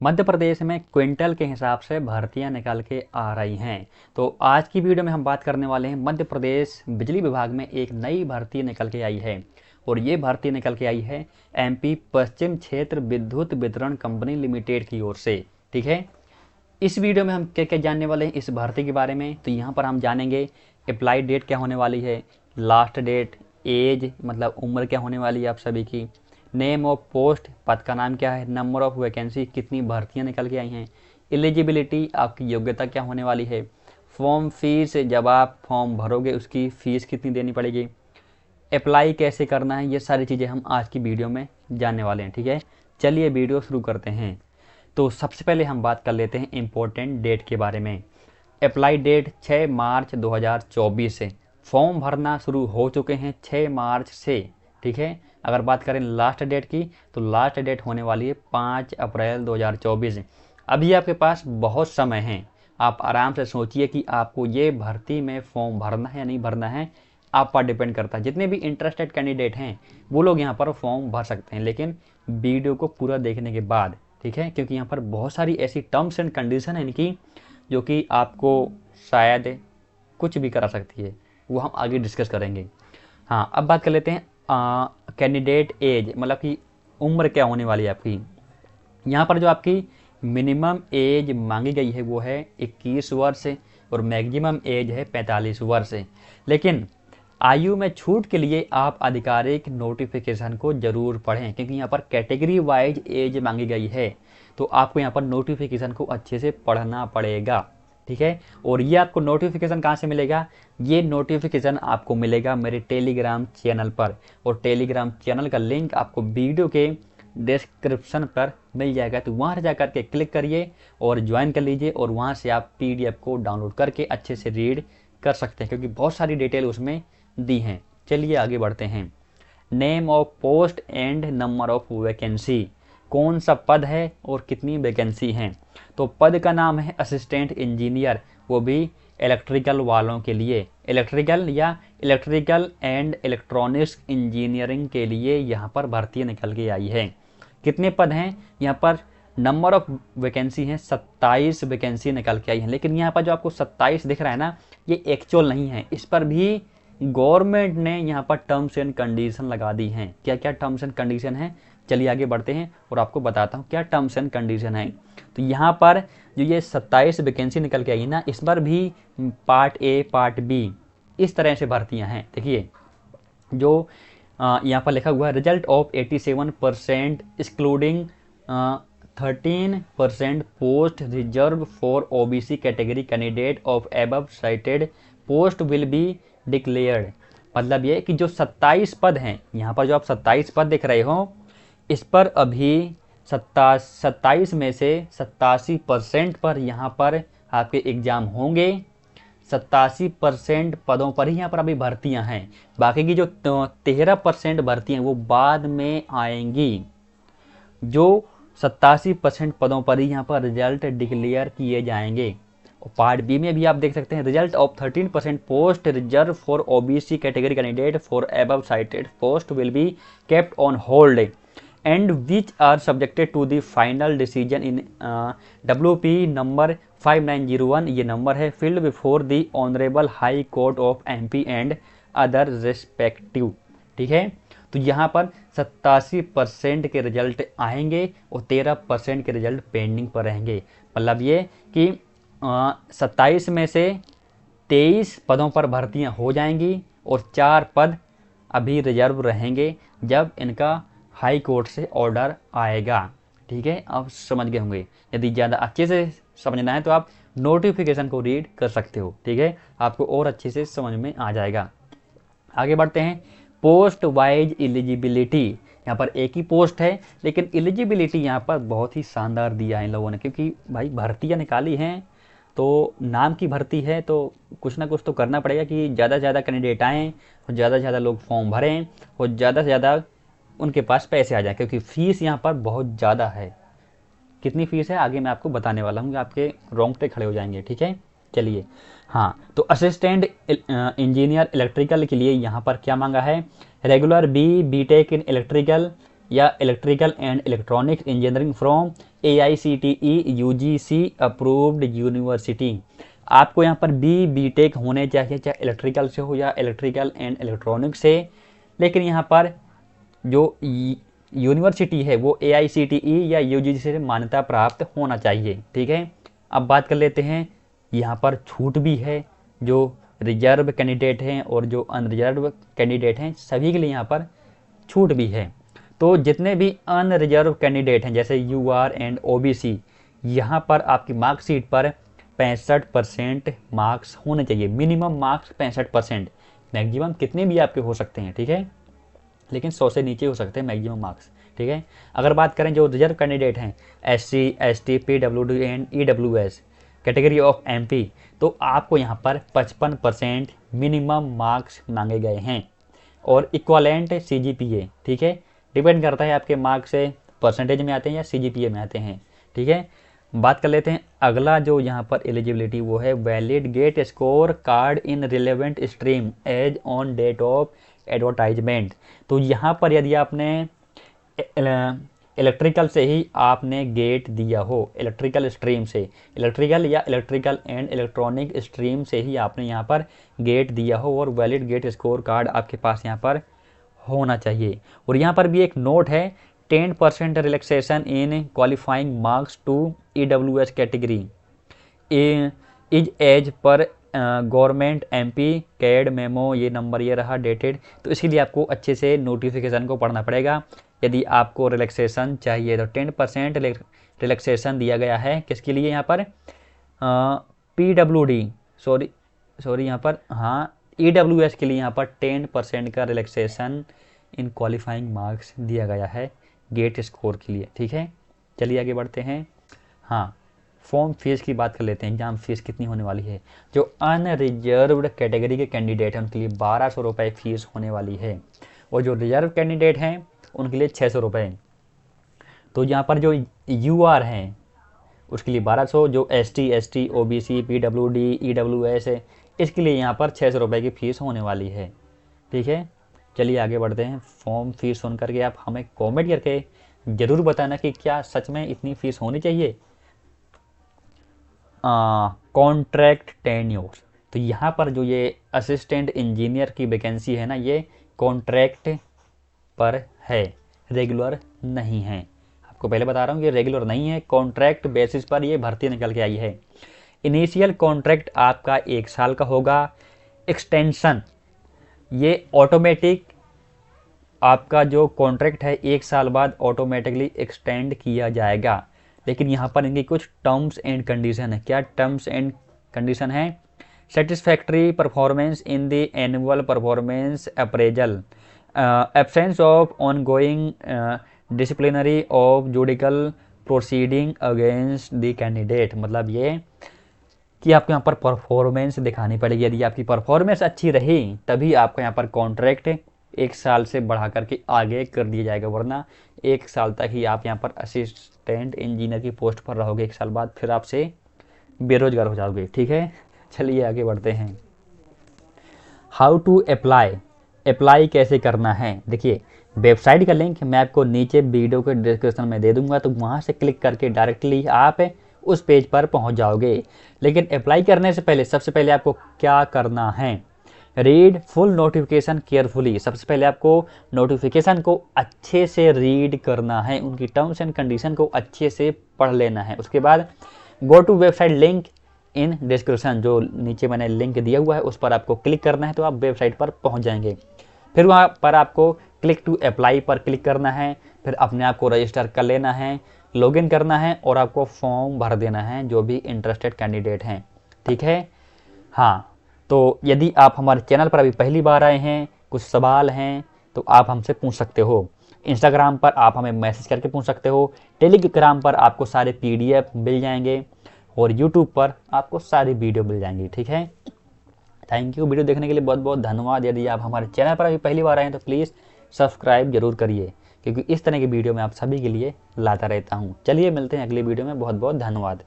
मध्य प्रदेश में क्विंटल के हिसाब से भर्तियां निकाल के आ रही हैं। तो आज की वीडियो में हम बात करने वाले हैं मध्य प्रदेश बिजली विभाग में एक नई भर्ती निकल के आई है। और ये भर्ती निकल के आई है एमपी पश्चिम क्षेत्र विद्युत वितरण कंपनी लिमिटेड की ओर से। ठीक है, इस वीडियो में हम क्या क्या जानने वाले हैं इस भर्ती के बारे में। तो यहाँ पर हम जानेंगे अप्लाई डेट क्या होने वाली है, लास्ट डेट, एज मतलब उम्र क्या होने वाली है आप सभी की, नेम ऑफ पोस्ट पद का नाम क्या है, नंबर ऑफ वैकेंसी कितनी भर्तियां निकल के आई हैं, एलिजिबिलिटी आपकी योग्यता क्या होने वाली है, फॉर्म फीस जब आप फॉर्म भरोगे उसकी फ़ीस कितनी देनी पड़ेगी, अप्लाई कैसे करना है, ये सारी चीज़ें हम आज की वीडियो में जानने वाले हैं। ठीक है, चलिए वीडियो शुरू करते हैं। तो सबसे पहले हम बात कर लेते हैं इम्पोर्टेंट डेट के बारे में। अप्लाई डेट 6 मार्च 2024 से, फॉर्म भरना शुरू हो चुके हैं 6 मार्च से। ठीक है, अगर बात करें लास्ट डेट की तो लास्ट डेट होने वाली है 5 अप्रैल 2024। अभी आपके पास बहुत समय है, आप आराम से सोचिए कि आपको ये भर्ती में फॉर्म भरना है या नहीं भरना है, आप पर डिपेंड करता है। जितने भी इंटरेस्टेड कैंडिडेट हैं वो लोग यहाँ पर फॉर्म भर सकते हैं, लेकिन वीडियो को पूरा देखने के बाद। ठीक है, क्योंकि यहाँ पर बहुत सारी ऐसी टर्म्स एंड कंडीशन है इनकी जो कि आपको शायद कुछ भी करा सकती है, वो हम आगे डिस्कस करेंगे। हाँ, अब बात कर लेते हैं कैंडिडेट एज मतलब कि उम्र क्या होने वाली है आपकी। यहाँ पर जो आपकी मिनिमम एज मांगी गई है वो है 21 वर्ष और मैक्सिमम एज है 45 वर्ष। लेकिन आयु में छूट के लिए आप आधिकारिक नोटिफिकेशन को ज़रूर पढ़ें, क्योंकि यहाँ पर कैटेगरी वाइज एज मांगी गई है। तो आपको यहाँ पर नोटिफिकेशन को अच्छे से पढ़ना पड़ेगा। ठीक है, और ये आपको नोटिफिकेशन कहाँ से मिलेगा? ये नोटिफिकेशन आपको मिलेगा मेरे टेलीग्राम चैनल पर, और टेलीग्राम चैनल का लिंक आपको वीडियो के डिस्क्रिप्शन पर मिल जाएगा। तो वहाँ जा कर के क्लिक करिए और ज्वाइन कर लीजिए, और वहाँ से आप पीडीएफ को डाउनलोड करके अच्छे से रीड कर सकते हैं, क्योंकि बहुत सारी डिटेल उसमें दी हैं। चलिए आगे बढ़ते हैं। Name of post and number of vacancy, कौन सा पद है और कितनी वैकेंसी हैं। तो पद का नाम है असिस्टेंट इंजीनियर, वो भी इलेक्ट्रिकल वालों के लिए, इलेक्ट्रिकल या इलेक्ट्रिकल एंड इलेक्ट्रॉनिक्स इंजीनियरिंग के लिए यहाँ पर भर्ती निकल के आई है। कितने पद हैं यहाँ पर? नंबर ऑफ वैकेंसी हैं 27 वैकेंसी निकल के आई है। लेकिन यहाँ पर जो आपको 27 दिख रहा है ना, ये एक्चुअल नहीं है, इस पर भी गवर्नमेंट ने यहाँ पर टर्म्स एंड कंडीशन लगा दी हैं। क्या क्या टर्म्स एंड कंडीशन है, चलिए आगे बढ़ते हैं और आपको बताता हूँ क्या टर्म्स एंड कंडीशन है। तो यहाँ पर जो ये 27 वैकेंसी निकल के आई ना, इस पर भी पार्ट ए पार्ट बी इस तरह से भर्तियाँ हैं। देखिए जो यहाँ पर लिखा हुआ है, result of 87% excluding 13% post reserve for OBC category candidate of above cited post will be declared. मतलब ये कि जो 27 पद हैं, यहाँ पर जो आप 27 पद दिख रहे हो, इस पर अभी 27 में से 87% पर यहाँ पर आपके एग्ज़ाम होंगे। 87% पदों पर ही यहाँ पर अभी भर्तियाँ हैं। बाकी की जो 13% भर्तियाँ हैं वो बाद में आएंगी। जो 87% पदों पर ही यहाँ पर रिजल्ट डिक्लेयर किए जाएंगे। और पार्ट बी में भी आप देख सकते हैं, result of 13% post reserve for OBC category candidate for above cited post will be kept on hold and which are subjected to the final decision in WP number 5901, ये नंबर है, filed before the honourable High Court of MP and other respective. ठीक है, तो यहाँ पर 87% के result आएंगे और 13% के रिजल्ट पेंडिंग पर रहेंगे। मतलब ये कि 27 में से 23 पदों पर भर्तियां हो जाएंगी और 4 पद अभी रिजर्व रहेंगे जब इनका हाई कोर्ट से ऑर्डर आएगा। ठीक है, आप समझ गए होंगे। यदि ज़्यादा अच्छे से समझना है तो आप नोटिफिकेशन को रीड कर सकते हो। ठीक है, आपको और अच्छे से समझ में आ जाएगा। आगे बढ़ते हैं। पोस्ट वाइज एलिजिबिलिटी, यहाँ पर एक ही पोस्ट है लेकिन एलिजिबिलिटी यहाँ पर बहुत ही शानदार दिया है इन लोगों ने, क्योंकि भाई भर्तियाँ निकाली हैं तो नाम की भर्ती है तो कुछ ना कुछ तो करना पड़ेगा कि ज़्यादा से ज़्यादा कैंडिडेट आएँ और ज़्यादा से ज़्यादा लोग फॉर्म भरें और ज़्यादा से ज़्यादा उनके पास पैसे आ जाएँ, क्योंकि फ़ीस यहाँ पर बहुत ज़्यादा है। कितनी फ़ीस है आगे मैं आपको बताने वाला हूँ, आपके रोंगटे खड़े हो जाएंगे। ठीक है, चलिए। हाँ, तो असिस्टेंट इंजीनियर इलेक्ट्रिकल के लिए यहाँ पर क्या मांगा है? रेगुलर BTech इन इलेक्ट्रिकल या electrical and electronics engineering from AICTE UGC approved university. आपको यहाँ पर बीटेक होने चाहिए, चाहे इलेक्ट्रिकल से हो या इलेक्ट्रिकल एंड इलेक्ट्रॉनिक से, लेकिन यहाँ पर जो यूनिवर्सिटी है वो AICTE या UGC से मान्यता प्राप्त होना चाहिए। ठीक है, अब बात कर लेते हैं, यहाँ पर छूट भी है, जो रिजर्व कैंडिडेट हैं और जो अनरिजर्व कैंडिडेट हैं सभी के लिए यहाँ पर छूट भी है। तो जितने भी अनरिजर्व कैंडिडेट हैं जैसे UR एंड OBC, यहाँ पर आपकी मार्कशीट पर 65% मार्क्स होने चाहिए, मिनिमम मार्क्स 65%, मैक्सिमम कितने भी आपके हो सकते हैं। ठीक है, लेकिन 100 से नीचे हो सकते हैं मैक्सिमम मार्क्स। ठीक है, अगर बात करें जो रिजर्व कैंडिडेट हैं SC ST PWD and EWS category of MP, तो आपको यहाँ पर 55% मिनिमम मार्क्स मांगे गए हैं और इक्वलेंट CGPA। ठीक है, डिपेंड करता है आपके मार्क्स से परसेंटेज में आते हैं या CGPA में आते हैं। ठीक है, बात कर लेते हैं अगला जो यहाँ पर एलिजिबिलिटी, वो है valid GATE score card in relevant stream as on date of advertisement. तो यहाँ पर यदि आपने इलेक्ट्रिकल से ही आपने गेट दिया हो, इलेक्ट्रिकल स्ट्रीम से, इलेक्ट्रिकल या इलेक्ट्रिकल एंड इलेक्ट्रॉनिक स्ट्रीम से ही आपने यहाँ पर गेट दिया हो और वैलिड गेट स्कोर कार्ड आपके पास यहाँ पर होना चाहिए। और यहाँ पर भी एक नोट है, 10% relaxation in qualifying marks to EWS category is as per government MP GAD memo, ये नंबर ये रहा डेटेड। तो इसके लिए आपको अच्छे से नोटिफिकेशन को पढ़ना पड़ेगा। यदि आपको रिलैक्सेशन चाहिए तो 10% रिलैक्सेशन दिया गया है, किसके लिए यहाँ पर PWD सॉरी यहाँ पर हाँ EWS के लिए यहाँ पर 10% का रिलैक्सेशन इन क्वालिफाइंग मार्क्स दिया गया है गेट स्कोर के लिए। ठीक है, चलिए आगे बढ़ते हैं। हाँ, फॉर्म फीस की बात कर लेते हैं, एग्जाम फीस कितनी होने वाली है। जो अनरिजर्व्ड कैटेगरी के कैंडिडेट हैं उनके लिए 1200 रुपये फीस होने वाली है और जो रिजर्व कैंडिडेट हैं उनके लिए 600 रुपये। तो यहाँ पर जो UR हैं उसके लिए 1200, जो ST ST OBC PWD EWS है इसके लिए यहाँ पर 600 रुपये की फ़ीस होने वाली है। ठीक है, चलिए आगे बढ़ते हैं। फॉर्म फीस सुन करके आप हमें कमेंट करके ज़रूर बताना कि क्या सच में इतनी फ़ीस होनी चाहिए। कॉन्ट्रैक्ट टेन्योर, तो यहाँ पर जो ये असिस्टेंट इंजीनियर की वैकेंसी है ना, ये कॉन्ट्रैक्ट पर है, रेगुलर नहीं है। आपको पहले बता रहा हूँ कि रेगुलर नहीं है, कॉन्ट्रैक्ट बेसिस पर ये भर्ती निकल के आई है। इनिशियल कॉन्ट्रैक्ट आपका 1 साल का होगा। एक्सटेंशन ये ऑटोमेटिक, आपका जो कॉन्ट्रैक्ट है 1 साल बाद ऑटोमेटिकली एक्सटेंड किया जाएगा, लेकिन यहाँ पर इनकी कुछ टर्म्स एंड कंडीशन है। क्या टर्म्स एंड कंडीशन है? Satisfactory performance in the annual performance appraisal, absence of ongoing disciplinary of judicial proceeding against the candidate. मतलब ये कि आपको यहाँ पर परफॉर्मेंस दिखानी पड़ेगी। यदि आपकी परफॉर्मेंस अच्छी रही तभी आपको यहाँ पर कॉन्ट्रैक्ट 1 साल से बढ़ा करके आगे कर दिया जाएगा, वरना 1 साल तक ही आप यहाँ पर असिस्टेंट इंजीनियर की पोस्ट पर रहोगे। 1 साल बाद फिर आपसे बेरोजगार हो जाओगे। ठीक है, चलिए आगे बढ़ते हैं। हाउ टू अप्लाई कैसे करना है? देखिए, वेबसाइट का लिंक मैं आपको नीचे वीडियो के डिस्क्रिप्शन में दे दूंगा, तो वहाँ से क्लिक करके डायरेक्टली आप उस पेज पर पहुँच जाओगे। लेकिन अप्लाई करने से पहले सबसे पहले आपको क्या करना है? Read full notification carefully. सबसे पहले आपको नोटिफिकेशन को अच्छे से रीड करना है, उनकी टर्म्स एंड कंडीशन को अच्छे से पढ़ लेना है। उसके बाद go to website link in description, जो नीचे मैंने लिंक दिया हुआ है उस पर आपको क्लिक करना है, तो आप वेबसाइट पर पहुंच जाएंगे। फिर वहां पर आपको क्लिक टू अप्लाई पर क्लिक करना है, फिर अपने आप को रजिस्टर कर लेना है, लॉगिन करना है और आपको फॉर्म भर देना है जो भी इंटरेस्टेड कैंडिडेट हैं। ठीक है, हाँ, तो यदि आप हमारे चैनल पर अभी पहली बार आए हैं, कुछ सवाल हैं तो आप हमसे पूछ सकते हो। इंस्टाग्राम पर आप हमें मैसेज करके पूछ सकते हो, टेलीग्राम पर आपको सारे PDF मिल जाएंगे और यूट्यूब पर आपको सारी वीडियो मिल जाएंगी। ठीक है, थैंक यू। वीडियो देखने के लिए बहुत बहुत धन्यवाद। यदि आप हमारे चैनल पर अभी पहली बार आए हैं तो प्लीज़ सब्सक्राइब जरूर करिए, क्योंकि इस तरह की वीडियो मैं आप सभी के लिए लाता रहता हूँ। चलिए मिलते हैं अगली वीडियो में। बहुत बहुत धन्यवाद।